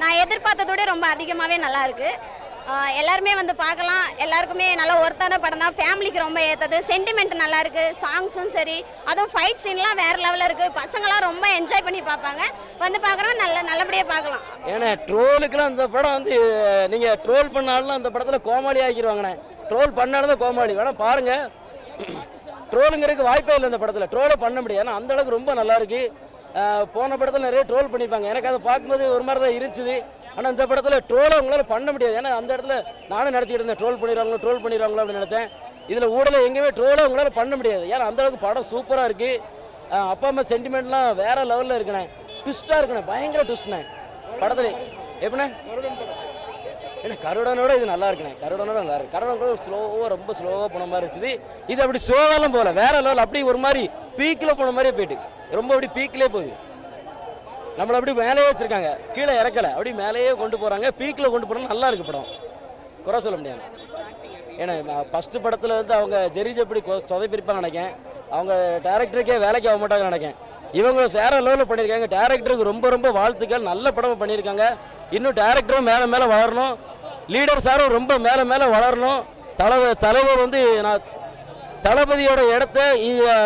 நான் எதிர்பார்த்ததோட ரொம்ப அதிகமாகவே நல்லா இருக்கு. எல்லாருமே வந்து பார்க்கலாம். எல்லாருக்குமே நல்லா ஒர்த்தான படம் தான். ஃபேமிலிக்கு ரொம்ப ஏற்றது. சென்டிமெண்ட் நல்லா இருக்கு. சாங்ஸும் சரி, அதுவும் ஃபைட் சீன்லாம் வேற லெவலில் இருக்கு. பசங்களாம் ரொம்ப என்ஜாய் பண்ணி பார்ப்பாங்க. வந்து பார்க்குறோம் நல்லபடியாக பார்க்கலாம். ஏன்னா ட்ரோலுக்குலாம் அந்த படம் வந்து நீங்கள் ட்ரோல் பண்ணாலும் அந்த படத்தில் கோமாளி ஆக்கிடுவாங்கண்ணே. ட்ரோல் பண்ணாலும் தான் கோமாளி வேணா பாருங்க. ட்ரோலுங்கிறதுக்கு வாய்ப்பே இல்லை இந்த படத்தில். ட்ரோலை பண்ண முடியாது. ஏன்னா அந்த அளவுக்கு ரொம்ப நல்லா இருக்கு. போன படத்தில் நிறைய ட்ரோல் பண்ணியிருப்பாங்க. எனக்கு அதை பார்க்கும்போது ஒரு மாதிரி தான் இருந்துச்சு. ஆனால் இந்த படத்தில் ட்ரோலை உங்களால் பண்ண முடியாது. ஏன்னா அந்த இடத்துல நானும் நினச்சிக்கிட்டு இருந்தேன் ட்ரோல் பண்ணிடுவாங்களோ அப்படின்னு நினச்சேன். இதில் ஊடலை எங்கேயுமே ட்ரோலை உங்களால் பண்ண முடியாது. ஏன்னா அந்த அளவுக்கு படம் சூப்பராக இருக்குது. அப்பா அம்மா சென்டிமெண்ட்லாம் வேறு லெவலில் இருக்குண்ணே. ட்விஸ்ட்டாக இருக்குண்ணே. பயங்கர ட்விஸ்ட்ண்ணே படத்தில். எப்படிண்ணே? ஏன்னா கருடனோட இது நல்லா இருக்குண்ணே. கருடனோட நல்லா இருக்கு. கருடன் கூட ஸ்லோவாக ரொம்ப ஸ்லோவாக போன மாதிரி இருந்துச்சு. இது அப்படி ஸ்லோவாலாம் போகல, வேற லெவல். அப்படி ஒரு மாதிரி பீக்கில் போன மாதிரியே போயிட்டு ரொம்ப அப்படி பீக்கிலே போகுது. நம்மளை அப்படி மேலேயே வச்சுருக்காங்க, கீழே இறக்கலை. அப்படி மேலேயே கொண்டு போகிறாங்க, பீக்கில் கொண்டு போகிறாங்க. நல்லா இருக்குது படம், குறை சொல்ல முடியாது. ஏன்னா ஃபஸ்ட்டு படத்தில் வந்து அவங்க ஜெரிஜ் எப்படி சொதைப்பிருப்பாங்க நினைக்கேன். அவங்க டேரக்டருக்கே வேலைக்கு ஆக மாட்டாங்க நினைக்கேன். இவங்க வேற லெவலில் பண்ணியிருக்காங்க. டேரக்டருக்கு ரொம்ப ரொம்ப வாழ்த்துக்கள். நல்ல படம் பண்ணியிருக்காங்க. இன்னும் டேரக்டரும் மேலே மேலே வளரணும். லீடர் சாரும் ரொம்ப மேலே மேலே வளரணும். தலைவர் வந்து நான் தளபதியோட இடத்த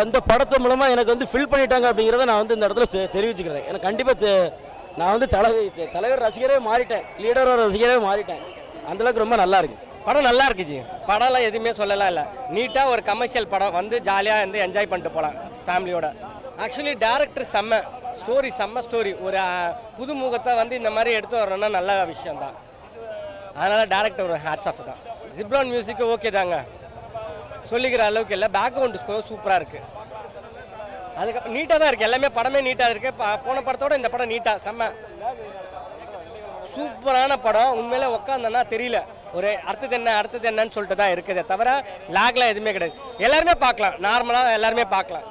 இந்த படத்து மூலமாக எனக்கு வந்து ஃபில் பண்ணிட்டாங்க அப்படிங்கிறத நான் வந்து இந்த இடத்துல தெரிவிச்சுக்கிறேன். எனக்கு கண்டிப்பாக நான் வந்து தலைவர் ரசிகரே மாறிட்டேன், லீடரோட ரசிகரே மாறிட்டேன். அந்தளவுக்கு ரொம்ப நல்லா இருக்குது படம். நல்லா இருக்குச்சு. படம்லாம் எதுவுமே சொல்லலாம் இல்லை. நீட்டாக ஒரு கமர்ஷியல் படம் வந்து ஜாலியாக வந்து என்ஜாய் பண்ணிட்டு போகலாம் ஃபேமிலியோட. ஆக்சுவலி டேரக்டர் செம்ம ஸ்டோரி, செம்ம ஸ்டோரி. ஒரு புது முகத்தை வந்து இந்த மாதிரி எடுத்து வரணும்னா நல்ல விஷயந்தான். அதனால் டேரக்டர் ஒரு ஹேட்ஸ் ஆஃப் தான். ஜிப்ரான் மியூசிக்கு ஓகே தாங்க, சொல்லிக்கிற அளவுக்கு இல்லை. பேக்ரவுண்ட் ஸ்கோர் சூப்பராக இருக்குது. அதுக்கப்புறம் நீட்டாக தான் இருக்குது. எல்லாமே படமே நீட்டாக இருக்குது. போன படத்தோட இந்த படம் நீட்டாக செம்ம சூப்பரான படம். உண்மையிலே உட்காந்தோன்னா தெரியல ஒரு அடுத்தது என்னன்னு சொல்லிட்டு தான் இருக்குதே தவிர லாக்லாம் எதுவுமே கிடையாது. எல்லாருமே பார்க்கலாம், நார்மலாக எல்லாருமே பார்க்கலாம்.